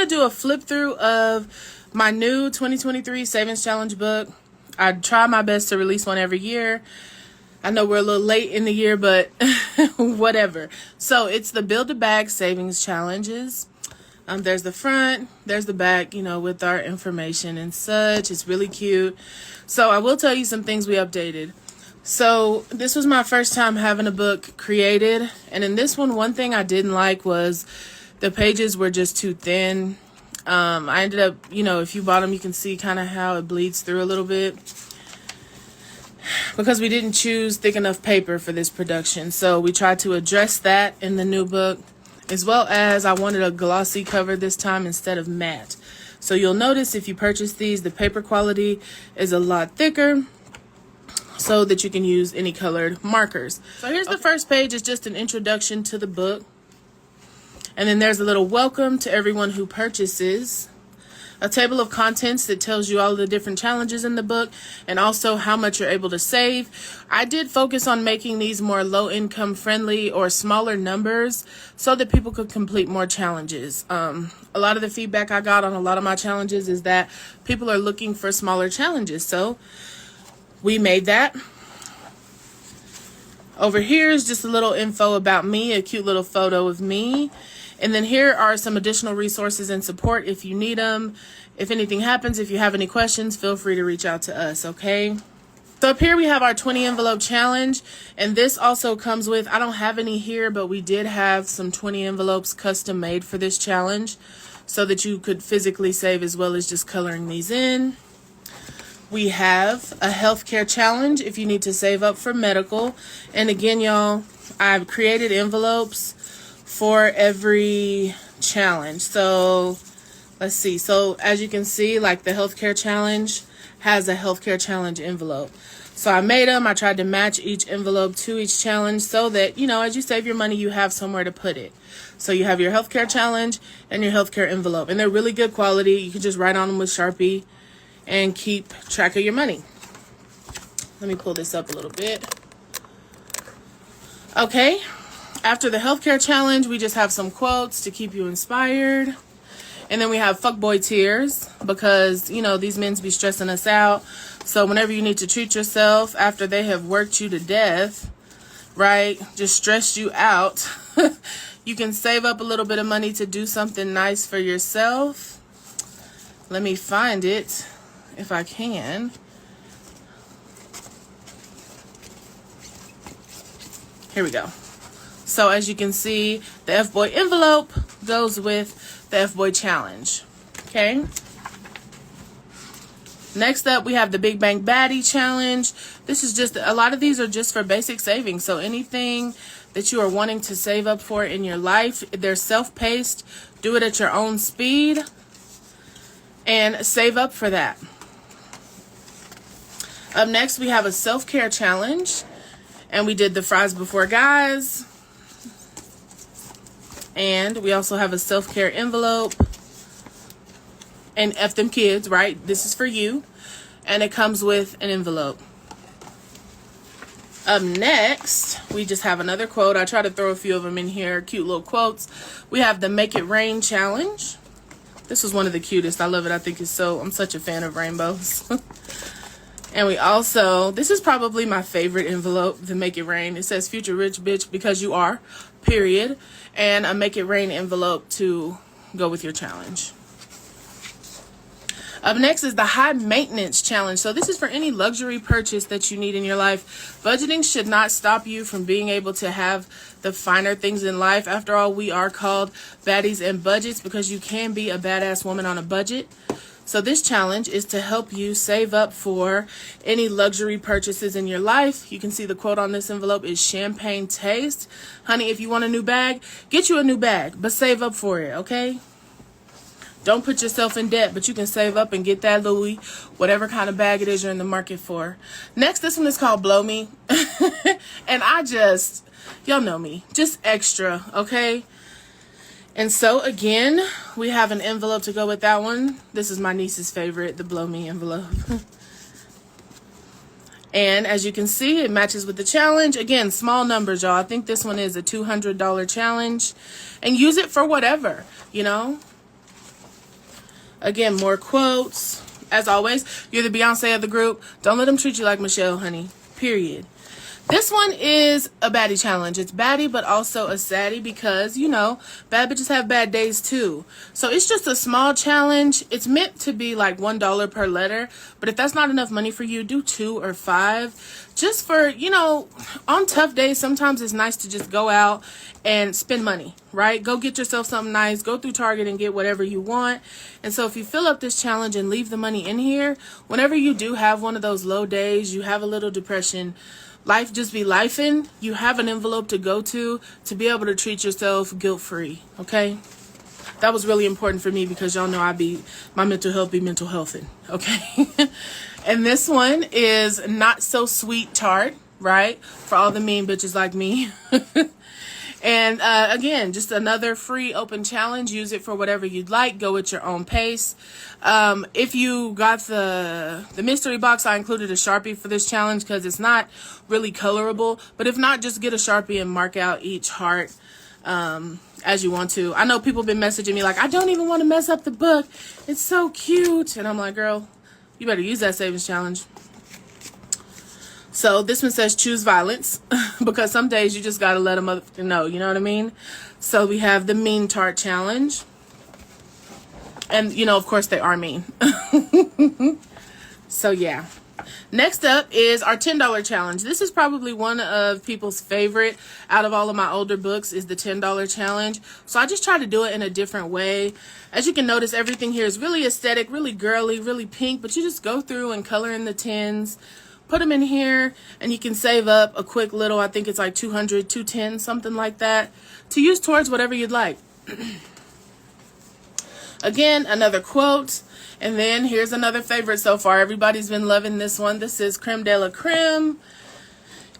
to do a flip through of my new 2023 Savings Challenge book. I try my best to release one every year. I know we're a little late in the year, but whatever. So it's the Build a Bag Savings Challenges. There's the front, there's the back, you know, with our information and such. It's really cute. So I will tell you some things we updated. So this was my first time having a book created. And in this one thing I didn't like was the pages were just too thin. I ended up, you know, if you bought them, you can see kind of how it bleeds through a little bit. Because we didn't choose thick enough paper for this production. So we tried to address that in the new book, as well as I wanted a glossy cover this time instead of matte. So you'll notice if you purchase these, the paper quality is a lot thicker so that you can use any colored markers. So here's the first page. It's just an introduction to the book. And then there's a little welcome to everyone who purchases. A table of contents that tells you all of the different challenges in the book and also how much you're able to save. I did focus on making these more low income friendly or smaller numbers so that people could complete more challenges. A lot of the feedback I got on a lot of my challenges is that people are looking for smaller challenges. So we made that. Over here is just a little info about me, a cute little photo of me. And then here are some additional resources and support if you need them. If anything happens, if you have any questions, feel free to reach out to us, okay? So up here we have our 20 envelope challenge. And this also comes with, I don't have any here, but we did have some 20 envelopes custom made for this challenge so that you could physically save as well as just coloring these in. We have a healthcare challenge if you need to save up for medical. And again, y'all, I've created envelopes for every challenge. So let's see. So as you can see, like the healthcare challenge has a healthcare challenge envelope. So I made them. I tried to match each envelope to each challenge so that, you know, as you save your money, you have somewhere to put it. So you have your healthcare challenge and your healthcare envelope. And they're really good quality. You can just write on them with Sharpie and keep track of your money. Let me pull this up a little bit. Okay. After the healthcare challenge, we just have some quotes to keep you inspired. And then we have fuckboy tears because, you know, these men be stressing us out. So whenever you need to treat yourself after they have worked you to death, right, just stressed you out, you can save up a little bit of money to do something nice for yourself. Let me find it if I can. Here we go. So as you can see, the F-Boy envelope goes with the F-Boy challenge. Okay. Next up, we have the Big Bang Baddie challenge. This is just, a lot of these are just for basic savings. So anything that you are wanting to save up for in your life, they're self-paced. Do it at your own speed and save up for that. Up next, we have a self-care challenge. And we did the fries before guys. And we also have a self-care envelope. And F them kids, right? This is for you. And it comes with an envelope. Up next, we just have another quote. I try to throw a few of them in here. Cute little quotes. We have the Make It Rain challenge. This was one of the cutest. I love it. I think it's so, I'm such a fan of rainbows. And we also, this is probably my favorite envelope, the Make It Rain. It says future rich bitch because you are, period. And a Make It Rain envelope to go with your challenge. Up next is the High Maintenance Challenge. So this is for any luxury purchase that you need in your life. Budgeting should not stop you from being able to have the finer things in life. After all, we are called baddies and budgets because you can be a badass woman on a budget. So this challenge is to help you save up for any luxury purchases in your life. You can see the quote on this envelope is champagne taste. Honey, if you want a new bag, get you a new bag, but save up for it, okay? Don't put yourself in debt, but you can save up and get that Louis, whatever kind of bag it is you're in the market for. Next, this one is called Blow Me. And I just, y'all know me, just extra, okay? And so, again, we have an envelope to go with that one. This is my niece's favorite, the Blow Me envelope. And as you can see, it matches with the challenge. Again, small numbers, y'all. I think this one is a $200 challenge. And use it for whatever, you know. Again, more quotes. As always, you're the Beyonce of the group. Don't let them treat you like Michelle, honey. Period. This one is a baddie challenge. It's baddie, but also a saddie because, you know, bad bitches have bad days too. So it's just a small challenge. It's meant to be like $1 per letter. But if that's not enough money for you, do 2 or 5. Just for, you know, on tough days, sometimes it's nice to just go out and spend money, right? Go get yourself something nice. Go through Target and get whatever you want. And so if you fill up this challenge and leave the money in here, whenever you do have one of those low days, you have a little depression, life just be lifing, you have an envelope to go to be able to treat yourself guilt-free, okay? That was really important for me because y'all know my mental health be mental healthing, okay? And this one is Not So Sweet Tart, right? For all the mean bitches like me. And again, just another free open challenge. Use it for whatever you'd like. Go at your own pace. If you got the mystery box, I included a Sharpie for this challenge because it's not really colorable. But if not, just get a Sharpie and mark out each heart as you want to. I know people been messaging me like, I don't even want to mess up the book. It's so cute. And I'm like, girl, you better use that savings challenge. So this one says choose violence because some days you just got to let a motherfucker know, you know what I mean? So we have the mean tart challenge. And, you know, of course they are mean. So, yeah. Next up is our $10 challenge. This is probably one of people's favorite out of all of my older books is the $10 challenge. So I just try to do it in a different way. As you can notice, everything here is really aesthetic, really girly, really pink. But you just go through and color in the 10s. Put them in here and you can save up a quick little, I think it's like 200, 210, something like that, to use towards whatever you'd like. Again, another quote. And then here's another favorite so far. Everybody's been loving this one. This is Creme de la Creme.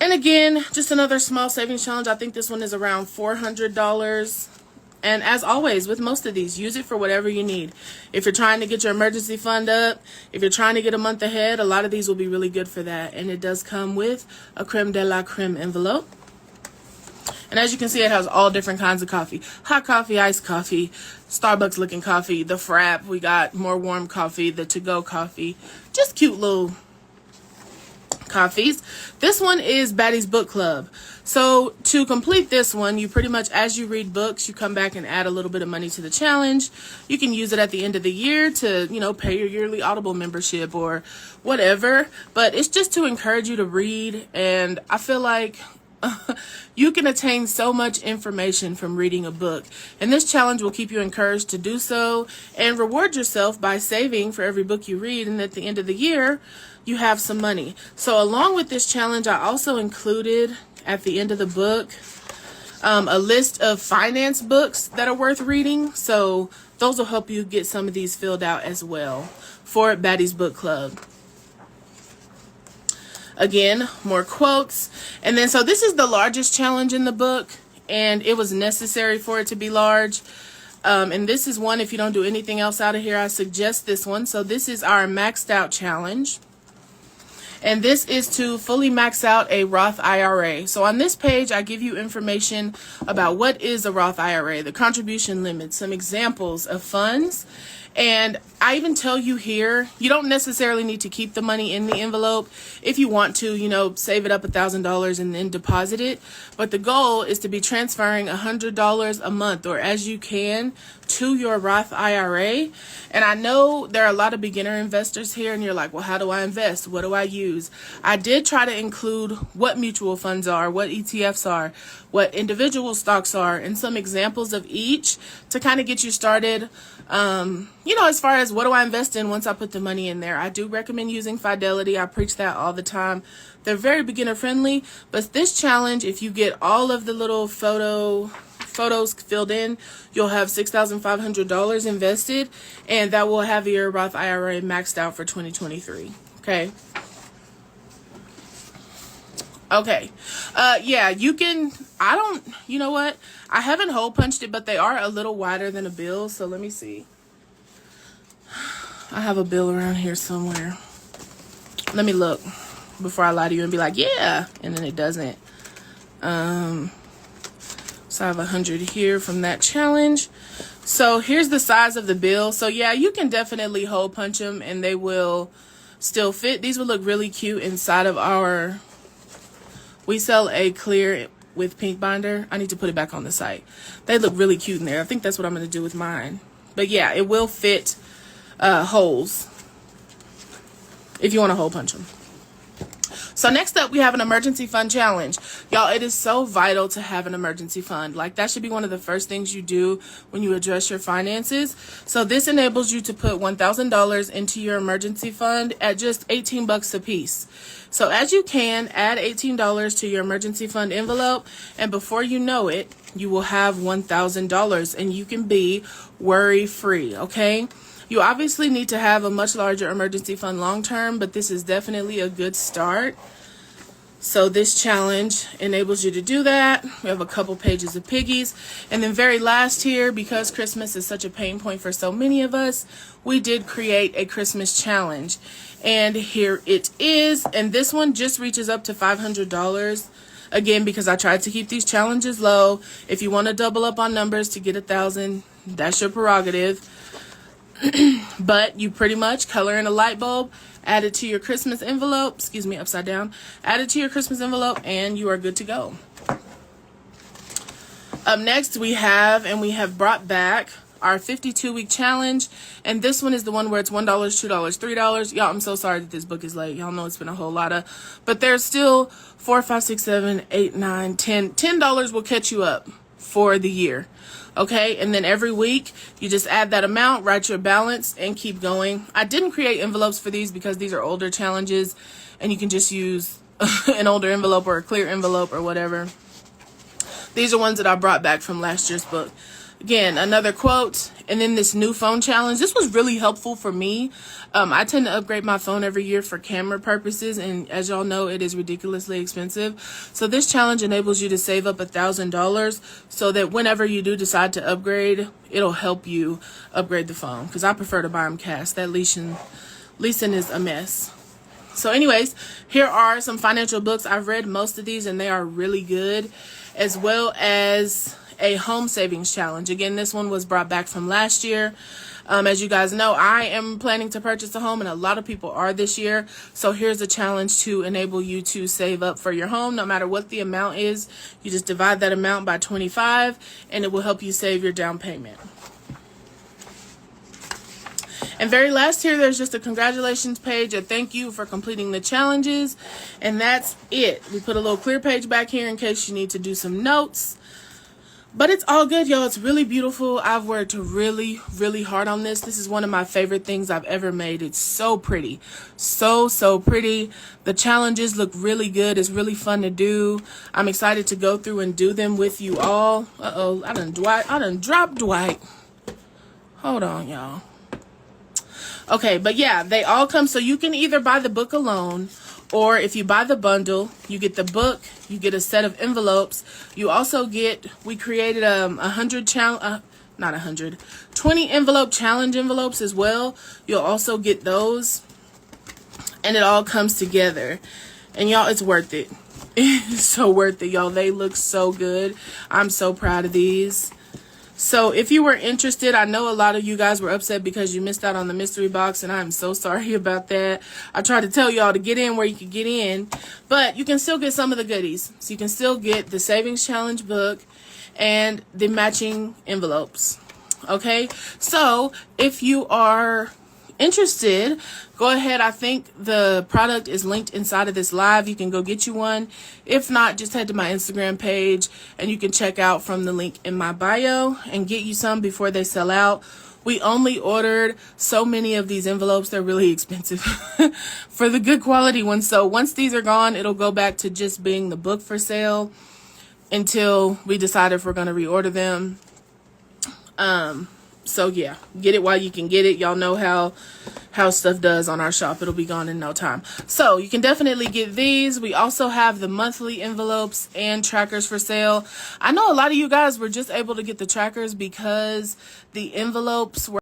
And again, just another small savings challenge. I think this one is around $400. And as always, with most of these, use it for whatever you need. If you're trying to get your emergency fund up, if you're trying to get a month ahead, a lot of these will be really good for that. And it does come with a Creme de la Creme envelope. And as you can see, it has all different kinds of coffee. Hot coffee, iced coffee, Starbucks looking coffee, the frap. We got more warm coffee, the to-go coffee. Just cute little coffees. This one is Baddie's Book Club. So to complete this one, you pretty much, as you read books, you come back and add a little bit of money to the challenge. You can use it at the end of the year to, you know, pay your yearly Audible membership or whatever. But it's just to encourage you to read. And I feel like you can attain so much information from reading a book. And this challenge will keep you encouraged to do so and reward yourself by saving for every book you read. And at the end of the year, you have some money. So along with this challenge, I also included at the end of the book a list of finance books that are worth reading. So those will help you get some of these filled out as well for Baddie's Book Club. Again, more quotes. And then, so this is the largest challenge in the book, and it was necessary for it to be large. And this is one, if you don't do anything else out of here, I suggest this one. So this is our maxed out challenge. And this is to fully max out a Roth IRA. So on this page, I give you information about what is a Roth IRA, the contribution limit, some examples of funds. And I even tell you here, you don't necessarily need to keep the money in the envelope. If you want to, you know, save it up $1,000 and then deposit it. But the goal is to be transferring $100 a month or as you can to your Roth IRA. And I know there are a lot of beginner investors here and you're like, well, how do I invest? What do I use? I did try to include what mutual funds are, what ETFs are, what individual stocks are, and some examples of each to kind of get you started. You know, as far as what do I invest in once I put the money in there, I do recommend using Fidelity. I preach that all the time. They're very beginner friendly, but this challenge, if you get all of the little photos filled in, you'll have $6,500 invested, and that will have your Roth IRA maxed out for 2023. Okay. Okay. Yeah, you can, you know what? I haven't hole punched it, but they are a little wider than a bill. So let me see. I have a bill around here somewhere. Let me look before I lie to you and be like, yeah, and then it doesn't. So I have 100 here from that challenge. So here's the size of the bill. So yeah, you can definitely hole punch them and they will still fit. These would look really cute inside of our, we sell a clear with pink binder. I need to put it back on the site. They look really cute in there. I think that's what I'm going to do with mine. But yeah, it will fit holes if you want to hole punch them. So next up, we have an emergency fund challenge. Y'all, it is so vital to have an emergency fund. Like, that should be one of the first things you do when you address your finances. So this enables you to put $1,000 into your emergency fund at just 18 bucks a piece. So as you can, add $18 to your emergency fund envelope, and before you know it, you will have $1,000 and you can be worry-free, okay? You obviously need to have a much larger emergency fund long term, but this is definitely a good start. So this challenge enables you to do that. We have a couple pages of piggies. And then very last here, because Christmas is such a pain point for so many of us, we did create a Christmas challenge. And here it is. And this one just reaches up to $500. Again, because I tried to keep these challenges low. If you want to double up on numbers to get 1,000, that's your prerogative. But you pretty much color in a light bulb, add it to your Christmas envelope, excuse me, upside down, add it to your Christmas envelope, and you are good to go. Up next, we have brought back our 52-week challenge, and this one is the one where it's $1, $2, $3. Y'all, I'm so sorry that this book is late. Y'all know it's been a whole lot of, but there's still 4, 5, 6, 7, 8, 9, 10. $10 will catch you up for the year. Okay, and then every week you just add that amount, write your balance, and keep going. I didn't create envelopes for these because these are older challenges, and you can just use an older envelope or a clear envelope or whatever. These are ones that I brought back from last year's book. Again, another quote, and then this new phone challenge. This was really helpful for me. I tend to upgrade my phone every year for camera purposes, and as y'all know, it is ridiculously expensive. So this challenge enables you to save up $1,000 so that whenever you do decide to upgrade, it'll help you upgrade the phone, because I prefer to buy them cash. That leasing is a mess. So anyways, here are some financial books. I've read most of these, and they are really good, as well as a home savings challenge. Again, this one was brought back from last year. As you guys know, I am planning to purchase a home, and a lot of people are this year. So here's a challenge to enable you to save up for your home. No matter what the amount is, you just divide that amount by 25, and it will help you save your down payment. And very last here, there's just a congratulations page, a thank you for completing the challenges, and that's it. We put a little clear page back here in case you need to do some notes. But it's all good, y'all. It's really beautiful. I've worked really, really hard on this. This is one of my favorite things I've ever made. It's so pretty. So pretty. The challenges look really good. It's really fun to do. I'm excited to go through and do them with you all. Uh-oh, I done dropped Dwight. Hold on, y'all. Okay, but yeah, they all come. So you can either buy the book alone, or if you buy the bundle, you get the book, you get a set of envelopes. You also get, we created 20 envelope challenge envelopes as well. You'll also get those, and it all comes together. And y'all, it's worth it. It's so worth it, y'all. They look so good. I'm so proud of these. So if you were interested, I know a lot of you guys were upset because you missed out on the mystery box, and I'm so sorry about that. I tried to tell y'all to get in where you could get in, but you can still get some of the goodies. So you can still get the savings challenge book and the matching envelopes. Okay, so if you are interested, go ahead. I think the product is linked inside of this live. You can go get you one. If not, just head to my Instagram page and you can check out from the link in my bio and get you some before they sell out. We only ordered so many of these envelopes. They're really expensive for the good quality ones. So once these are gone, it'll go back to just being the book for sale until we decide if we're going to reorder them. So yeah, get it while you can get it. Y'all know how stuff does on our shop. It'll be gone in no time. So you can definitely get these. We also have the monthly envelopes and trackers for sale. I know a lot of you guys were just able to get the trackers because the envelopes were